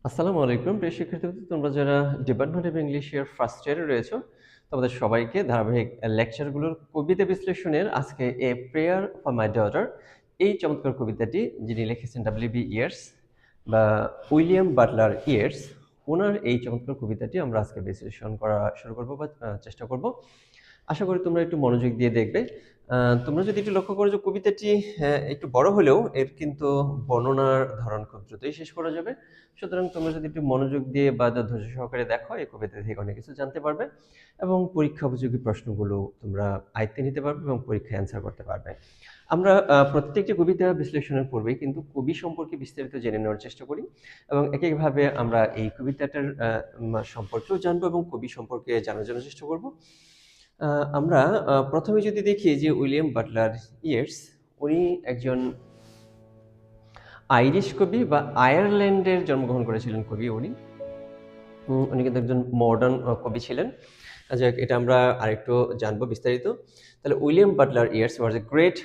আসসালামু আলাইকুম প্রিয় শিক্ষার্থীবৃন্দ, তোমরা যারা ডিপার্টমেন্ট অফ ইংলিশের ফার্স্ট ইয়ারে রয়েছো তোমাদের সবাইকে ধারাবাহিক লেকচারগুলোর কবিতা বিশ্লেষণের আজকে এ প্রেয়ার ফর মাই ডটার এই চমৎকার কবিতাটি যিনি লিখেছেন ডব্লিউ.বি. ইয়ার্স বা উইলিয়াম বাটলার ইয়ার্স, ওনার এই চমৎকার কবিতাটি আমরা আজকে বিশ্লেষণ করা শুরু করবো বা চেষ্টা করব। আশা করি তোমরা একটু মনোযোগ দিয়ে দেখবে। তোমরা যদি একটু লক্ষ্য করো যে কবিতাটি একটু বড় হলেও এর কিন্তু বর্ণনার ধরন খুব দ্রুতই শেষ করা যাবে। সুতরাং তোমরা যদি একটু মনোযোগ দিয়ে বা ধৈর্য সহকারে দেখো এই কবিতা থেকে অনেক কিছু জানতে পারবে এবং পরীক্ষা উপযোগী প্রশ্নগুলো তোমরা আয়ত্তে নিতে পারবে এবং পরীক্ষায় অ্যান্সার করতে পারবে। আমরা প্রত্যেকটি কবিতা বিশ্লেষণের পূর্বেই কিন্তু কবি সম্পর্কে বিস্তারিত জেনে নেওয়ার চেষ্টা করি এবং একইভাবে আমরা এই কবিতাটার সম্পর্কেও জানবো এবং কবি সম্পর্কে জানার জন্য চেষ্টা করব। আমরা প্রথমে যদি দেখি যে উইলিয়াম বাটলার ইয়ার্স, উনি একজন আইরিশ কবি বা আয়ারল্যান্ডের জন্মগ্রহণ করেছিলেন কবি উনি। উনি কিন্তু একজন মডার্ন কবি ছিলেন। যাক, এটা আমরা আরেকটু জানবো বিস্তারিত। তাহলে William Butler Yeats was a great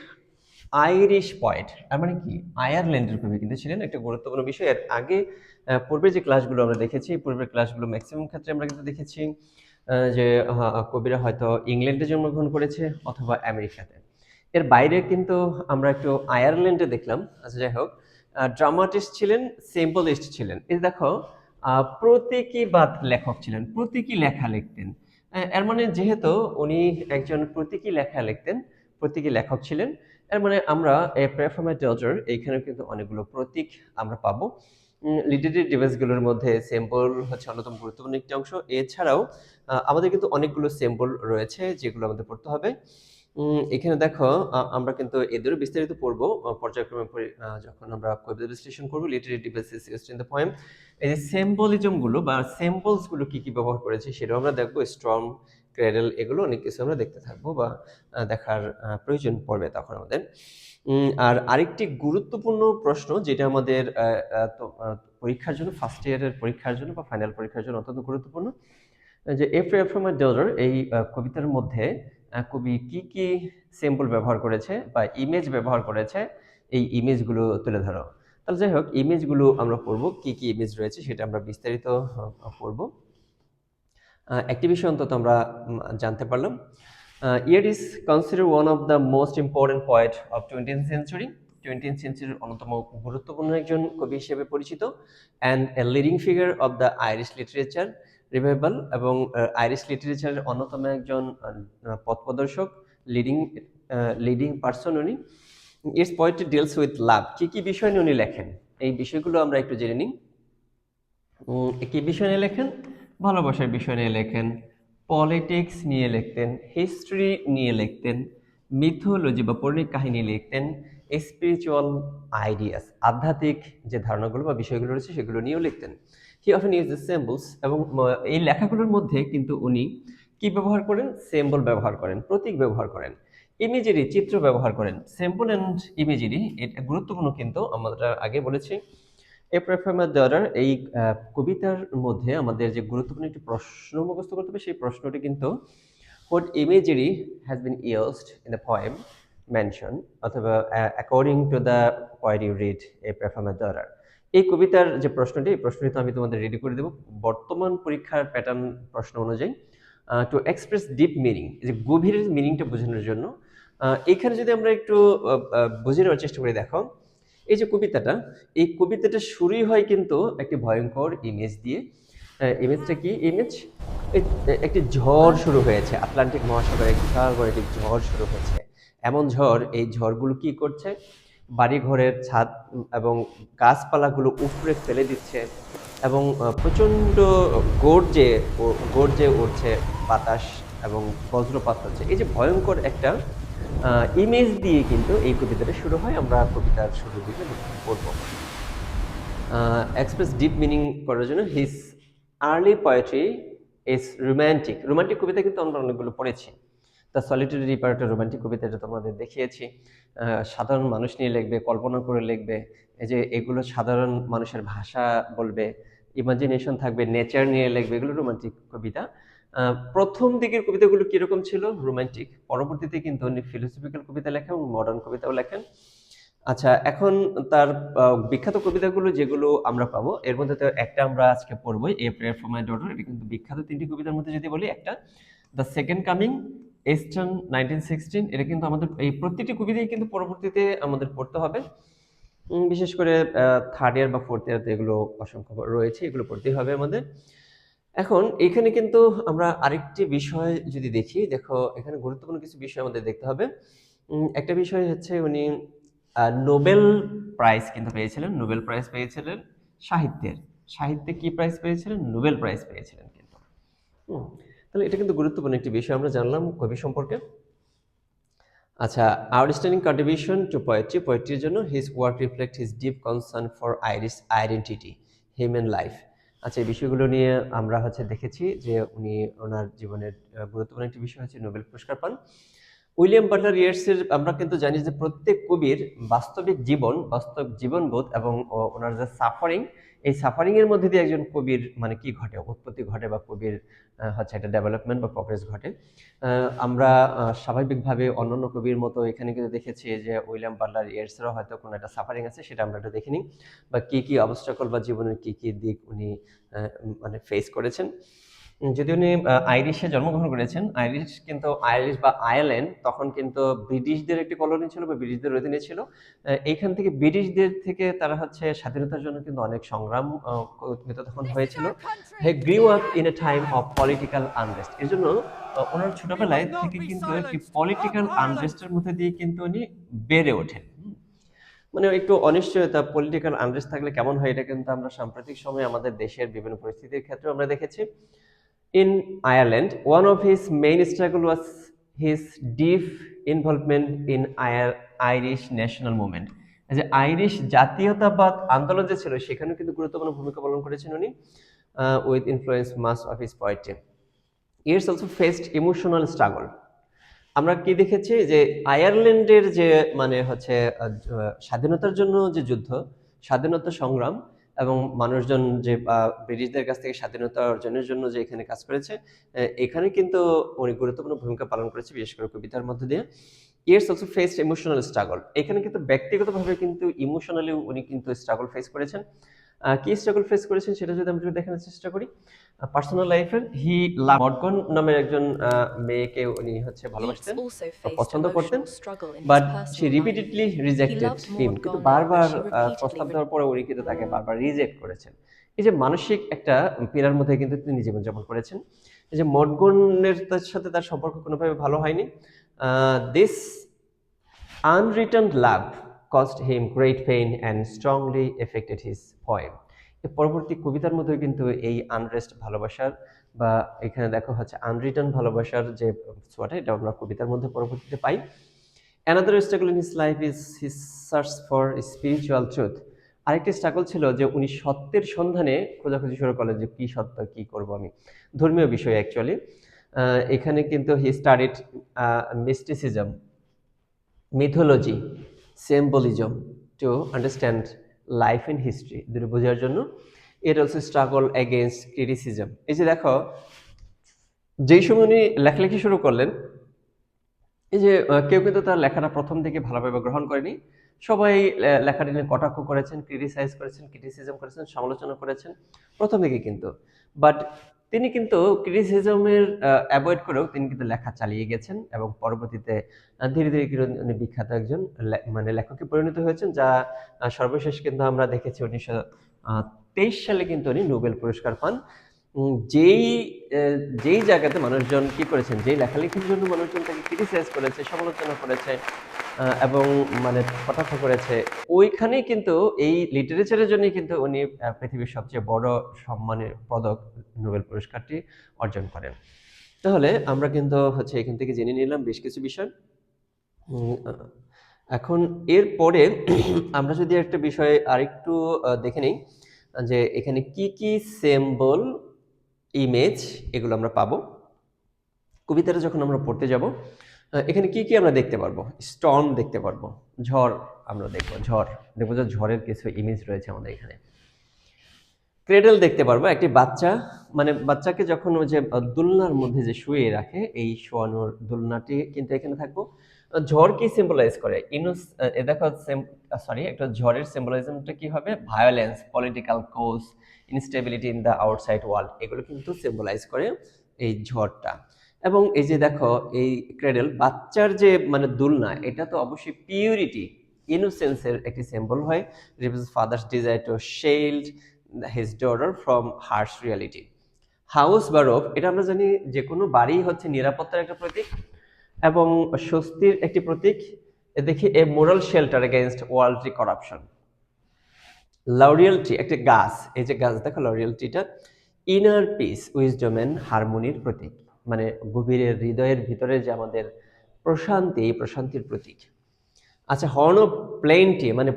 Irish poet. তার মানে কি, আয়ারল্যান্ডের কবি কিন্তু ছিলেন, একটা গুরুত্বপূর্ণ বিষয়। এর আগে পূর্বের যে ক্লাসগুলো আমরা দেখেছি, পূর্বের ক্লাসগুলো ম্যাক্সিমাম ক্ষেত্রে আমরা কিন্তু দেখেছি যে কবিরা হয়তো ইংল্যান্ডে জন্মগ্রহণ করেছে অথবা আমেরিকাতে। এর বাইরে কিন্তু আমরা একটু আয়ারল্যান্ডে দেখলাম। আচ্ছা, যাই হোক, ড্রামাটিস্ট ছিলেন, সিম্বলিস্ট ছিলেন। এই দেখো, প্রতীকীবাদ লেখক ছিলেন, প্রতীকী লেখা লিখতেন। এর মানে যেহেতু উনি একজন প্রতীকী লেখা লিখতেন, প্রতীকী লেখক ছিলেন, এর মানে আমরা প্রেফার্মেটর এইখানে কিন্তু অনেকগুলো প্রতীক আমরা পাবো। লিটারি ডিভাইসগুলোর মধ্যে সিম্বল হচ্ছে অন্যতম গুরুত্বপূর্ণ একটি অংশ। এছাড়াও আমাদের কিন্তু অনেকগুলো সিম্বল রয়েছে যেগুলো আমাদের পড়তে হবে। এখানে দেখো, আমরা কিন্তু এদেরও বিস্তারিত পড়বো পর্যায়ক্রমে যখন আমরা কবিতা বিশ্লেষণ করবো। Literary devices used in the poem, এই যে সিম্বলিজম গুলো বা সিম্বলস গুলো কি কি ব্যবহার করেছে সেটাও আমরা দেখবো। স্ট্রম, ক্রেডল, এগুলো অনেক কিছু আমরা দেখতে থাকবো বা দেখার প্রয়োজন পড়বে তখন আমাদের। আর আরেকটি গুরুত্বপূর্ণ প্রশ্ন যেটা আমাদের পরীক্ষার জন্য, ফার্স্ট ইয়ারের পরীক্ষার জন্য বা ফাইনাল পরীক্ষার জন্য অত্যন্ত গুরুত্বপূর্ণ, যে এ প্রেয়ার ফর মাই ডটার এই কবিতার মধ্যে কবি কি কি সিম্বল ব্যবহার করেছে বা ইমেজ ব্যবহার করেছে, এই ইমেজগুলো তুলে ধরো। তাহলে যাই হোক, ইমেজগুলো আমরা পড়বো, কি কি ইমেজ রয়েছে সেটা আমরা বিস্তারিত পড়বো। একটি বিষয় অন্তত আমরা জানতে পারলাম। It is consider one of the most important poet of 20th century. 20th সেঞ্চুরির অন্যতম গুরুত্বপূর্ণ একজন কবি হিসেবে পরিচিত, and a leading figure of the Irish literature revival, এবং আইরিশ লিটারেচারের অন্যতম একজন পথপ্রদর্শক, লিডিং লিডিং পার্সন উনি। It's poetry deals with love. কি কি বিষয় নিয়ে উনি লেখেন এই বিষয়গুলো আমরা একটু জেনে নিই। কি বিষয় নিয়ে লেখেন? ভালোবাসার বিষয় নিয়ে লেখেন, পলিটিক্স নিয়ে লিখতেন, হিস্ট্রি নিয়ে লিখতেন, মিথোলজি বা পৌরাণিক কাহিনী লিখতেন, স্পিরিচুয়াল আইডিয়াস, আধ্যাত্মিক যে ধারণাগুলো বা বিষয়গুলো রয়েছে সেগুলো নিয়েও লিখতেন। হি অফেন ইউজেস সিম্বলস, এবং এই লেখাগুলোর মধ্যে কিন্তু উনি কি ব্যবহার করেন? সিম্বল ব্যবহার করেন, প্রতীক ব্যবহার করেন, ইমেজেরি, চিত্র ব্যবহার করেন। সিম্বল অ্যান্ড ইমেজেরি এটা গুরুত্বপূর্ণ, কিন্তু আমরা আগে বলেছি। এ প্রেফার দ্বারা এই কবিতার মধ্যে আমাদের যে গুরুত্বপূর্ণ একটি প্রশ্ন মুখস্থ করতে হবে, সেই প্রশ্নটি কিন্তু what imagery has been used in the poem mention, অথবা according to the poet you read a prefer দ্বারা। এই কবিতার যে প্রশ্নটি, এই প্রশ্নটি তো আমি তোমাদের রেডি করে দেবো বর্তমান পরীক্ষার প্যাটার্ন প্রশ্ন অনুযায়ী। টু এক্সপ্রেস ডিপ মিনিং, যে গভীর মিনিংটা বোঝানোর জন্য। এইখানে যদি আমরা একটু বুঝে নেওয়ার চেষ্টা করি, দেখো এই যে কবিতাটা, এই কবিতাটা শুরুই হয় কিন্তু একটি ভয়ঙ্কর ইমেজ দিয়ে। ইমেজটা কি ইমেজ? একটি ঝড় শুরু হয়েছে, আটলান্টিক মহাসাগরে বিশাল বড় একটি ঝড় শুরু হয়েছে। এমন ঝড়, এই ঝড়গুলো কি করছে? বাড়িঘরের ছাদ এবং গাছপালাগুলো উপড়ে ফেলে দিচ্ছে এবং প্রচণ্ড গর্জে গর্জে উঠছে বাতাস এবং বজ্রপাত হচ্ছে। এই যে ভয়ঙ্কর একটা ইমেজ দিয়ে কিন্তু এই কবিতাটা শুরু হয়। আমরা কবিতার শুরুর দিকে পড়ব। এক্সপ্রেস ডিপ মিনিং করার জন্য his early poetry is romantic. Romantic কবিতা কিন্তু আমরা অনেকগুলো পড়েছি। দ্য সলিটারি রিপার একটা রোমান্টিক কবিতা, এটা তোমাদের দেখিয়েছি। সাধারণ মানুষ নিয়ে লিখবে, কল্পনা করে লিখবে, এই যে এগুলো সাধারণ মানুষের ভাষা বলবে, ইমাজিনেশন থাকবে, নেচার নিয়ে লিখবে, এগুলো রোমান্টিক কবিতা। প্রথম দিকের কবিতাগুলো কিরকম ছিল? রোমান্টিক। পরবর্তীতে কিন্তু উনি ফিলোসফিক্যাল কবিতা লেখেন এবং মডার্ন কবিতাও লেখেন। আচ্ছা, এখন তার বিখ্যাত কবিতাগুলো যেগুলো আমরা পাবো এর মধ্যে তো একটা আমরা আজকে পড়বোই, a prayer for my daughter. এটা কিন্তু বিখ্যাত 3টি কবিতার মধ্যে যদি বলি, একটা দ্য সেকেন্ড কামিং, ইস্টার্ন 1916। এটা কিন্তু আমাদের এই প্রত্যেকটি কবিতাই কিন্তু পরবর্তীতে আমাদের পড়তে হবে। বিশেষ করে থার্ড ইয়ার বা ফোর্থ ইয়ারতে এগুলো অসংখ্য রয়েছে, এগুলো পড়তেই হবে আমাদের। এখন এখানে কিন্তু আমরা আরেকটি বিষয় যদি দেখি, দেখো এখানে গুরুত্বপূর্ণ কিছু বিষয় আমাদের দেখতে হবে। একটা বিষয় হচ্ছে উনি নোবেল প্রাইজ কিন্তু পেয়েছিলেন, নোবেল প্রাইজ পেয়েছিলেন সাহিত্যের। সাহিত্যে কি প্রাইজ পেয়েছিলেন? নোবেল প্রাইজ পেয়েছিলেন কিন্তু। তাহলে এটা কিন্তু গুরুত্বপূর্ণ একটি বিষয় আমরা জানলাম কবি সম্পর্কে। আচ্ছা, আউটস্ট্যান্ডিং কন্ট্রিবিউশন টু পোয়েট্রি, পোয়েট্রির জন্য his work reflect his deep concern for Irish identity, human life. আচ্ছা, এই বিষয়গুলো নিয়ে আমরা দেখেছি যে উনি ওনার জীবনের গুরুত্বপূর্ণ একটি বিষয় হচ্ছে নোবেল পুরস্কার পান। উইলিয়াম বাটলার ইয়েটসের আমরা কিন্তু জানি যে প্রত্যেক কবির বাস্তবিক জীবন, বাস্তব জীবনবোধ এবং ওনার যে সাফারিং, এই সাফারিং এর মধ্যে দিয়ে একজন কবির কি ঘটে, উৎপত্তি ঘটে বা কবির একটা ডেভেলপমেন্ট বা প্রগ্রেস ঘটে। আমরা স্বাভাবিকভাবে অন্যান্য কবির মতো এখানে কিন্তু দেখেছি যে উইলিয়াম বাটলার ইয়েটসেরও হয়তো কোনো একটা সাফারিং আছে, সেটা আমরা একটু দেখে নিই, বা কি অবস্ট্রাকল বা জীবনের কি দিক উনি ফেস করেছেন। যদি উনি আইরিশে জন্মগ্রহণ করেছেন, আইরিশ কিন্তু আইরিশ বা আয়ারল্যান্ড তখন কিন্তু ব্রিটিশদের একটি কলোনি ছিল বা ব্রিটিশদের অধীনে ছিল। এইখান থেকে ব্রিটিশদের থেকে তারা স্বাধীনতার জন্য কিন্তু অনেক সংগ্রাম তখন হয়েছিল। He grew up in a time of political unrest. এর জন্য ওনার ছোটবেলায় থেকে কিন্তু একটি পলিটিক্যাল আনরেস্টের মধ্যে দিয়ে কিন্তু উনি বেড়ে ওঠেন। একটু অনিশ্চয়তা, পলিটিক্যাল আনরেস্ট থাকলে কেমন হয়, এটা কিন্তু আমরা সাম্প্রতিক সময়ে আমাদের দেশের বিভিন্ন পরিস্থিতির ক্ষেত্রে আমরা দেখেছি। In Ireland, one of his main struggle was his deep involvement in Irish national movement. যে আইরিশ জাতীয়তাবাদ আন্দোলন যে ছিল সেখানেও কিন্তু গুরুত্বপূর্ণ ভূমিকা পালন করেছেন উনি, with influence much of his poetry. Yeats also faced emotional struggle. আমরা কি দেখেছি যে আয়ারল্যান্ডের যে স্বাধীনতার জন্য যে যুদ্ধ, স্বাধীনতা সংগ্রাম এবং মানুষজন যে ব্রিটিশদের কাছ থেকে স্বাধীনতা অর্জনের জন্য যে এখানে কাজ করেছে, এখানে কিন্তু অনেক গুরুত্বপূর্ণ ভূমিকা পালন করেছে, বিশেষ করে কবিতার মধ্যে দিয়ে। Yeats also faced emotional struggle. এখানে কিন্তু ব্যক্তিগতভাবে কিন্তু ইমোশনালি উনি কিন্তু স্ট্রাগল ফেস করেছেন। কি স্ট্রাগল ফেস করেছেন সেটা যদি আমরা দেখানোর চেষ্টা করি। পার্সোনাল লাইফের, হি লাভ মডগন নামের একজন মেয়েকে উনি ভালোবাসতেন বা পছন্দ করতেন, বাট শি রিপিটেডলি রিজেক্টেড হিম। কিন্তু বারবার প্রস্তাব দেওয়ার পরে উনি কিন্তু তাকে বারবার রিজেক্ট করেছেন। এই যে মানসিক একটা পীড়ার মধ্যে কিন্তু তিনি জীবনযাপন করেছেন। এই যে মডগনের সাথে তার সম্পর্ক কোনোভাবে ভালো হয়নি। This unwritten love caused him great pain and strongly affected his poem. এর পরবর্তী কবিতার মধ্যে কিন্তু এই আনরেস্ট ভালোবাসার বা এখানে দেখো আনরিটার্ন ভালোবাসার যে ছোঁয়াটা, এটা আমরা কবিতার মধ্যে পরবর্তীতে পাই। Another struggle in his life is his search for spiritual truth. আরেকটি স্ট্রাগল ছিল যে উনি সত্যের সন্ধানে খোঁজাখুঁজি শুরু করলেন, যে কি সত্য, কি করব আমি, ধর্মীয় বিষয় অ্যাকচুয়ালি। এখানে কিন্তু হি studied mysticism, mythology, symbolism to understand life in history, দুটো বোঝার জন্য। It also struggle against criticism. এই যে দেখো, যেই সময় উনি লেখালেখি শুরু করলেন, এই যে কেউ কিন্তু তার লেখাটা প্রথম থেকে ভালোভাবে গ্রহণ করেনি। সবাই লেখাটা নিয়ে কটাক্ষ করেছেন, ক্রিটিসাইজ করেছেন, ক্রিটিসিজম করেছেন, সমালোচনা করেছেন প্রথম থেকে কিন্তু। বাট তিনি কিন্তু ক্রিটিসিজমের অ্যাভয়েড করেও তিনি কিন্তু লেখা চালিয়ে গেছেন এবং পরবর্তীতে ধীরে ধীরে কিন্তু উনি বিখ্যাত একজন লেখকে পরিণত হয়েছেন, যা সর্বশেষ কিন্তু আমরা দেখেছি 1923 সালে কিন্তু উনি নোবেল পুরস্কার পান। যেই যেই জায়গাতে মানুষজন কি করেছেন, যেই লেখালেখির জন্য মানুষজন তাকে ক্রিটিসাইজ করেছে, সমালোচনা করেছে এবং কটাক্ষ করেছে, ওইখানেই কিন্তু এই লিটারেচারের জন্যই কিন্তু উনি পৃথিবীর সবচেয়ে বড় সম্মানের পদক, নোবেল পুরস্কারটি অর্জন করেন। তাহলে আমরা কিন্তু এখান থেকে জেনে নিলাম বেশ কিছু বিষয়। এখন এরপরে আমরা যদি একটা বিষয় আরেকটু দেখে নিই, যে এখানে কি সিম্বল, ইমেজ এগুলো আমরা পাবো কবিতাটা যখন আমরা পড়তে যাব। এখানে কি আমরা দেখতে পারবো? স্টর্ম দেখতে পারবো, ঝড় আমরা দেখবো, দেখবো যে ঝড়ের কিছু ইমেজ রয়েছে আমাদের এখানে। ক্রেডল দেখতে পারবো, একটি বাচ্চা, বাচ্চাকে যখন ওই যে দোলনার মধ্যে যে শুয়ে রাখে, এই শোয়ানোর দোলনাটি কিন্তু এখানে থাকবো। ঝড় কি সিম্বলাইজ করে? এ দেখো সরি, একটা ঝড়ের সিম্বলিজমটা কি হবে? Violence, political cause, instability in the outside world, এগুলো কিন্তু সিম্বলাইজ করে এই ঝড়টা। এবং এই যে দেখো এই ক্রেডেল, বাচ্চার যে মানে দুলনা, এটা তো অবশ্যই পিউরিটি, ইনোসেন্সের একটি সিম্বল হয়। Represents father's desire to shield his daughter from harsh reality. House বা রোফ, এটা আমরা জানি যে কোনো বাড়ি হচ্ছে নিরাপত্তার একটা প্রতীক এবং স্বস্তির একটি প্রতীক। দেখি a moral shelter against worldly corruption. Laurel tree, একটা গাছ, এই যে গাছ দেখো লরিয়াল ট্রিটা, ইনার পিস, উইজডম এন্ড হারমোনির প্রতীক, মানে গভীরের হৃদয়ের ভিতরে যে আমাদের প্রশান্তি, এই প্রশান্তির প্রতীক। আচ্ছা, হর্ন অফ প্লেন্টি মানে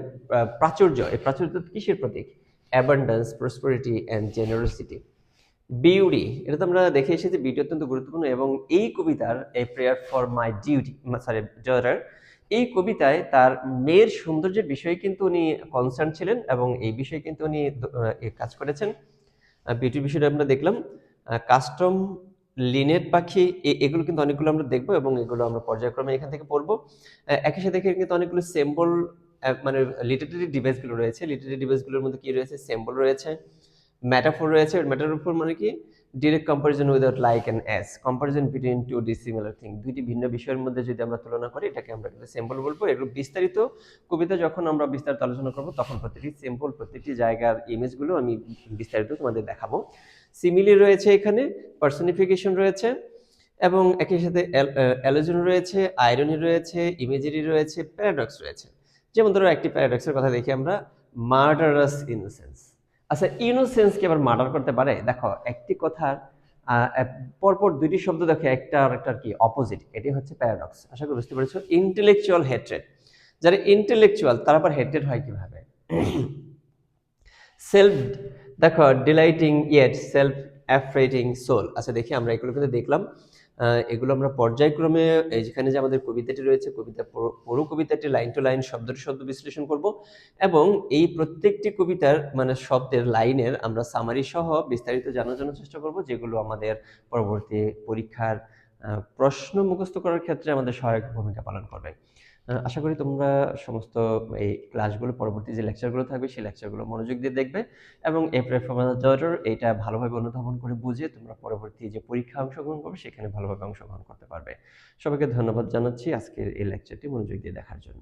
প্রাচুর্য, এই প্রাচুর্য কিসের প্রতীক? Abundance, prosperity and generosity. Beauty, এটা তো আমরা দেখে এসেছি, বিউটি অত্যন্ত গুরুত্বপূর্ণ। এবং এই কবিতার এ prayer for my duty sorry daughter, এই কবিতায় তার মেয়ের সৌন্দর্যের বিষয়ে কিন্তু উনি কনসার্ন ছিলেন এবং এই বিষয়ে কিন্তু উনি কাজ করেছেন। বিউটির বিষয়টা আমরা দেখলাম। কাস্টম, লিনেট পাখি, এগুলো কিন্তু অনেকগুলো আমরা দেখবো এবং এগুলো আমরা পর্যায়ক্রমে এখান থেকে পড়বো। একই সাথে এখানে কিন্তু অনেকগুলো সিম্বল, মানে লিটারেরি ডিভাইসগুলো রয়েছে। লিটারেরি ডিভাইসগুলোর মধ্যে কি রয়েছে? সিম্বল রয়েছে, ম্যাটাফোর রয়েছে। ম্যাটাফোর মানে কি? Direct comparison without like and as, comparison between two dissimilar thing, দুইটি ভিন্ন বিষয়ের মধ্যে যদি আমরা তুলনা করি, এটাকে আমরা কিন্তু সিম্বল বলবো। এগুলো বিস্তারিত কবিতা যখন আমরা বিস্তারিত আলোচনা করবো, তখন প্রতিটি সিম্বল, প্রতিটি জায়গার ইমেজগুলো আমি বিস্তারিত তোমাদের দেখাবো। সিমিলি রয়েছে এখানে, পার্সনিফিকেশন রয়েছে এবং একই সাথে অ্যালোজন রয়েছে, আইরনি রয়েছে, ইমেজারি রয়েছে, প্যারাডক্স রয়েছে। যেমন ধরো একটি প্যারাডক্সের কথা দেখি আমরা, মার্ডারাস ইনোসেন্স। আচ্ছা, ইনোসেন্সকে আবার মার্ডার করতে পারে? দেখো একটি কথার পরপর দুইটি শব্দ দেখে একটা আর একটা কি অপোজিট, এটি হচ্ছে প্যারাডক্স। আশা করি বুঝতে পেরেছো। ইন্টেলেকচুয়াল হেট্রেড, যারা ইন্টেলেকচুয়াল তারা আবার হেট্রেড হয় কিভাবে? সেলফ, দেখো ডিলাইটিং ইয়েট সেলফ অ্যাফ্রেটিং সোল। আচ্ছা দেখি আমরা এগুলো কিন্তু দেখলাম। এগুলো আমরা পর্যায়ক্রমে এই যেখানে যে আমাদের কবিতাটি রয়েছে, কবিতা পুরো কবিতাটি লাইন টু লাইন, শব্দ টু শব্দ বিশ্লেষণ করব এবং এই প্রত্যেকটি কবিতার মানে শব্দের লাইনের আমরা সামারি সহ বিস্তারিত জানার জন্য চেষ্টা করব, যেগুলো আমাদের পরবর্তী পরীক্ষার প্রশ্ন মুখস্থ করার ক্ষেত্রে আমাদের সহায়ক ভূমিকা পালন করবে। আশা করি তোমরা সমস্ত এই ক্লাসগুলো, পরবর্তী যে লেকচারগুলো থাকবে সেই লেকচারগুলো মনোযোগ দিয়ে দেখবে এবং এ প্রে ফর মাই ডটার এইটা ভালোভাবে অনুধাবন করে বুঝে তোমরা পরবর্তী যে পরীক্ষা অংশগ্রহণ করবে সেখানে ভালোভাবে অংশগ্রহণ করতে পারবে। সবাইকে ধন্যবাদ জানাচ্ছি আজকের এই লেকচারটি মনোযোগ দিয়ে দেখার জন্য।